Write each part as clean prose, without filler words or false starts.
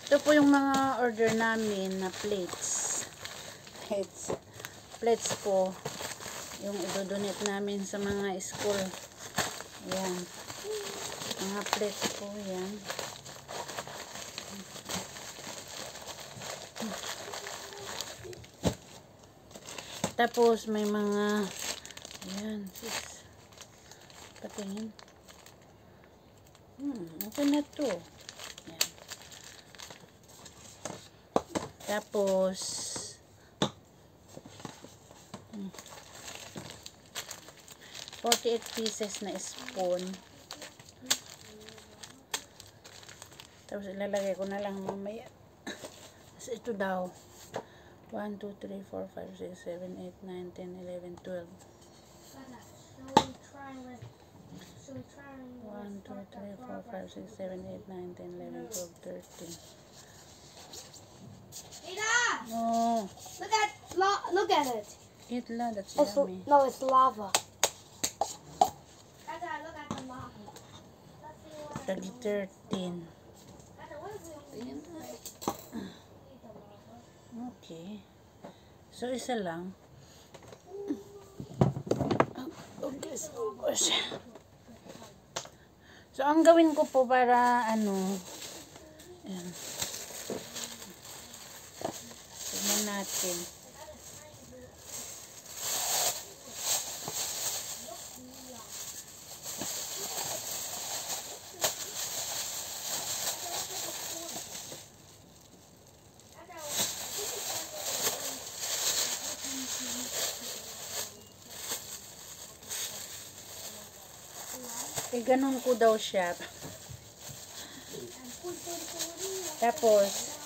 Ito po yung mga order namin na plates. Plates po. Yung idodonate namin sa mga school. Ayan. Mga plates po yan. Tapos may mga ayan, sis. Patingin. Okay na to. Ayan. Tapos 48 pieces na spoon. Tapos ilalagay ko na lang mamaya. Kasi ito daw 1, 2, 3, 4, 5, 6, 7, 8, 9, 10, 11, 12. 1, 2, 3, 4, 5, 6, 7, 8, 9, 10, 11, 12, 13. No. Look at it. Itla, that's yummy. No, it's lava. Tagi 13. Okay. So, isa lang. Okay, so, so, ang gawin ko po para, ano, ayan. Tignan natin. Eh, ganun ko daw siya. Tapos,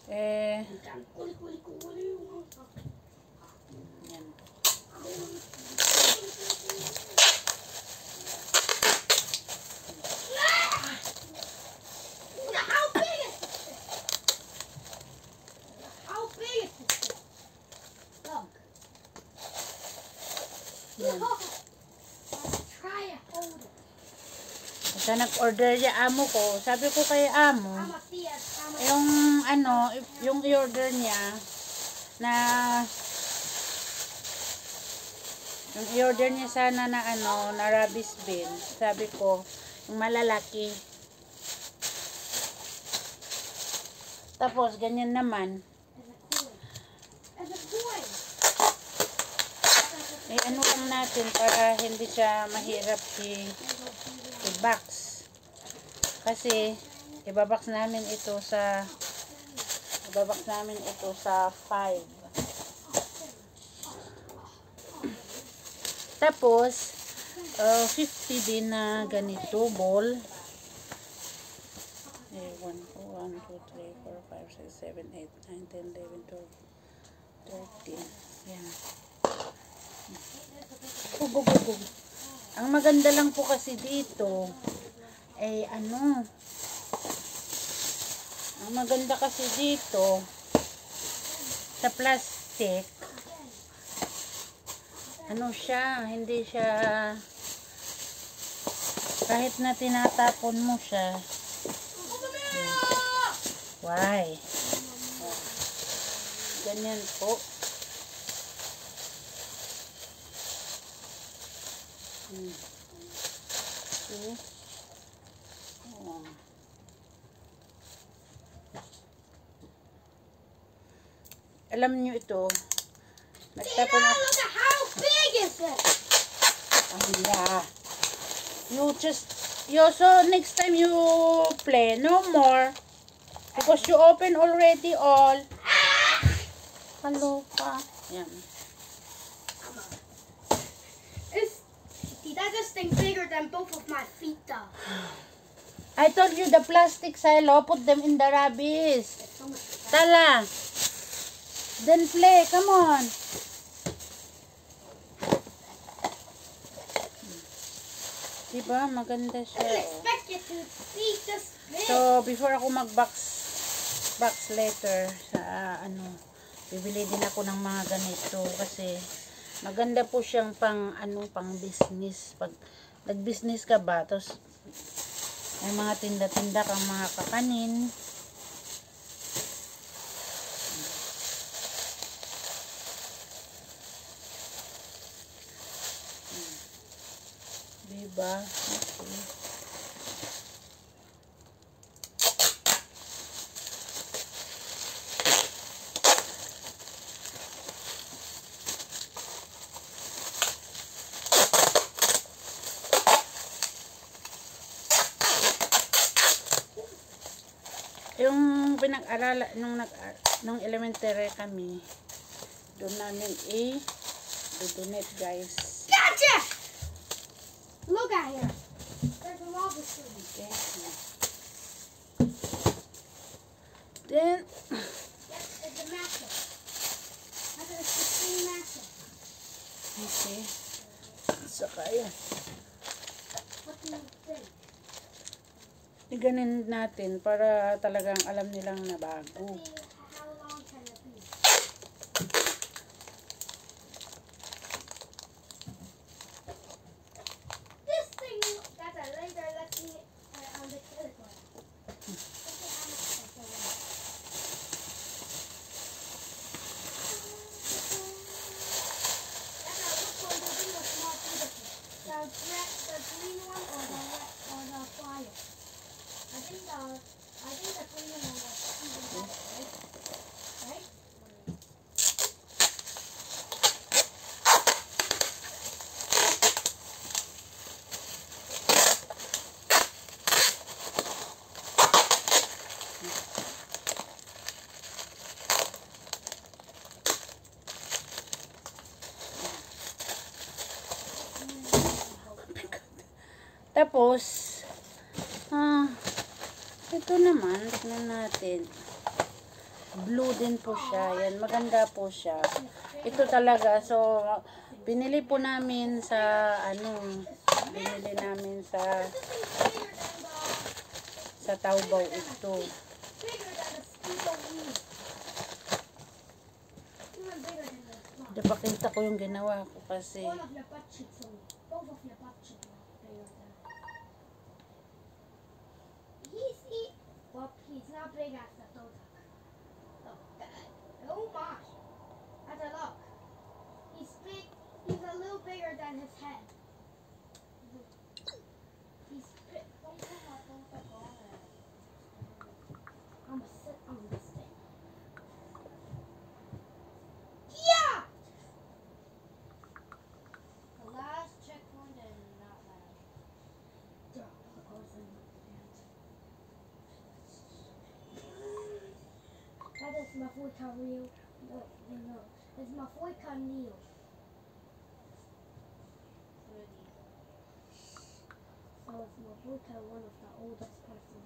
yan. Yan. Sa nag-order niya amo ko, sabi ko kay amo, yung ano, yung i-order niya na yung i-order niya sana na ano, na rubbish bin. Sabi ko, yung malalaki. Tapos ganyan naman. Eh, ano lang natin para hindi siya mahirap i-box. Kasi ibabox namin ito sa 5. Tapos 50 din na ganito ball. Eh, 1, 2, 3, 4, 5, 6, 7, 8, 9, 10, 11, 12, 13. Yan. Ang maganda lang po kasi dito ay ano, ang maganda kasi dito sa plastic, ano siya, hindi siya, kahit na tinatapon mo siya. Why? Ganyan po. See? Oh. Alam niyo ito, nagtapon ako. Look at how big is it? Yeah. So next time you play, no more. Because you open already all. Kaloka. Yan. That this thing bigger than both of my feet though. I told you the plastic silo, put them in the rubbish. Tala. Then play, come on. Diba? Maganda siya. I didn't expect you to see this big. So, before ako mag-box later sa ano, bibili din ako ng mga ganito kasi maganda po siyang pang ano, pang business. Pag nag-business ka ba, tapos may mga tinda-tinda kang mga kakanin. Diba? Okay. Yung pinag-arala nung elementary kami, doon namin i-donate, guys. Gotcha! Look at here. There's a lava stream. Okay. Then, Yes, it's a mattress. That's a 16 mattress. okay. Saka yun. What do you think? Iganin natin para talagang alam nilang na bago. See how long can it be? This thing got a laser left me on the telephone. Look at how much that's away. That's a look for the green or small beautiful. The green one or the red or the fire. I think the green one was even better, right? Right? Tapos, ito naman, tignan natin. Blue din po siya. Yan, maganda po siya. Ito talaga, so, binili po namin sa, binili namin sa Taobao ito. Bigger than a speedo wheel. Even bigger than the slot. Napakita ko yung ginawa ko kasi. One of your butt cheeks only. Both of your butt cheeks are bigger than. Well, he's not big as the Dodak. Look, oh my. That's a look. He's big. He's a little bigger than his head. He's big. Don't come up, don't come on it. I'm gonna sit on this thing. Yeah! The last checkpoint and not last. That is my Mafuika Rio. No. It's Mafuika Neo. So it's Mafuika, one of the oldest person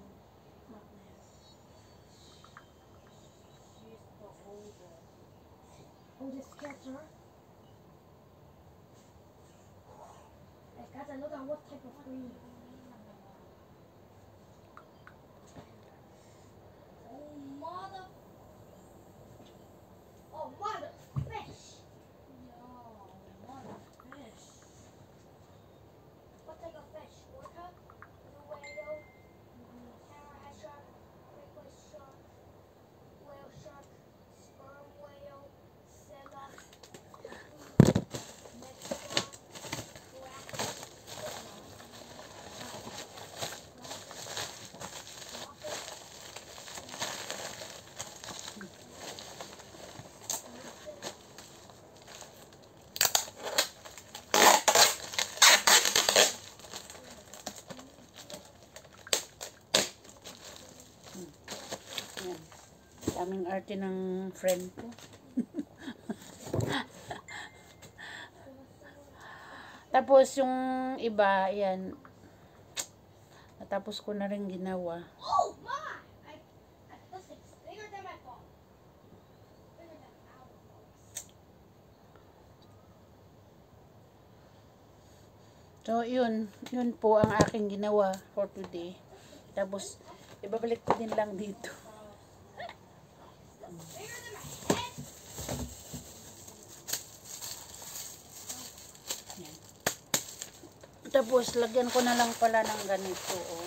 out there. She's the oldest character. Hey, guys, look at what type of green. Oh, mother fish! No, mother fish. What type of fish? Orca? Blue whale? Hammerhead shark? Great white shark? Whale shark? Sperm whale? Sailor? Megalodon? Yan. Daming arte ng friend ko. Tapos yung iba, yan. Natapos ko na rin ginawa. Oh my! This thing's bigger than my phone. Bigger than our phones. So, yun po ang aking ginawa for today. Tapos, ibabalik ko din lang dito. Bigger than my head. Tapos, lagyan ko na lang pala ng ganito, oh.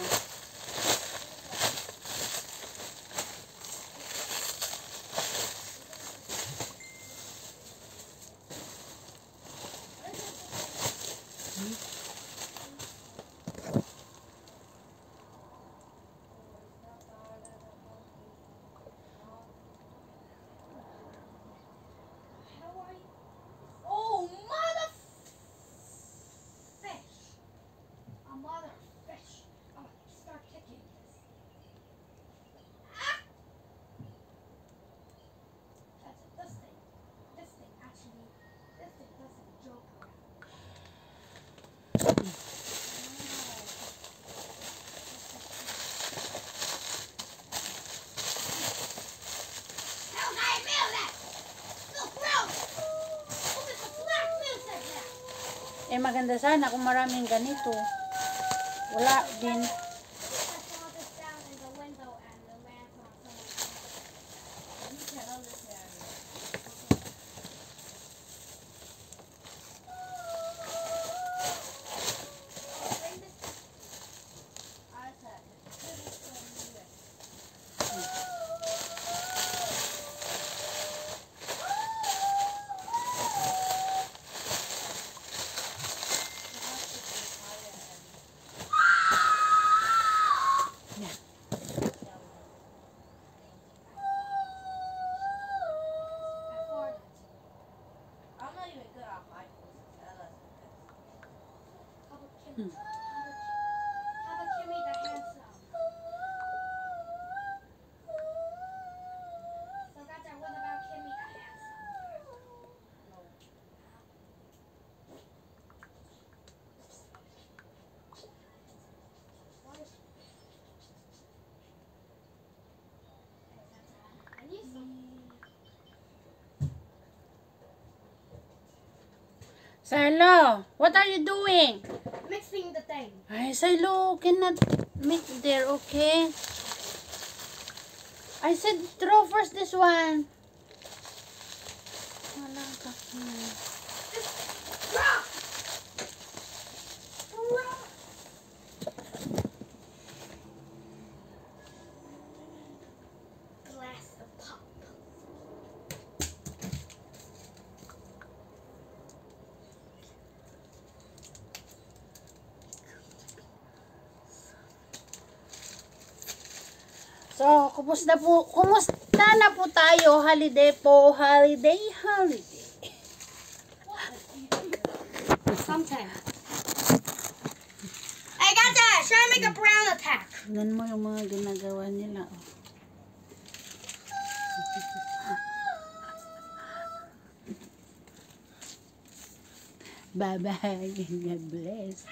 Eh maganda sana kung maraming ganito. Wala din. I saw this down in the window and the lamp on someone. You can understand. Bring this. I said, this is from you. I poured it. I'm not even good at Michael's. How about Kimmy? How about Kimmy the handsome? So gotcha, what about Kimmy the handsome? I need some. Silo, what are you doing? Mixing the thing. Ay, Silo, cannot mix there, okay? I said throw first this one. Wala ka. Rock! Rock! Glass of pop. So, kumusta na po tayo? Holiday po, holiday. Sometimes. Hey, gotcha! Should I make a brown attack? Tignan mo yung mga ginagawa nila. Oh. Bye-bye. God bless.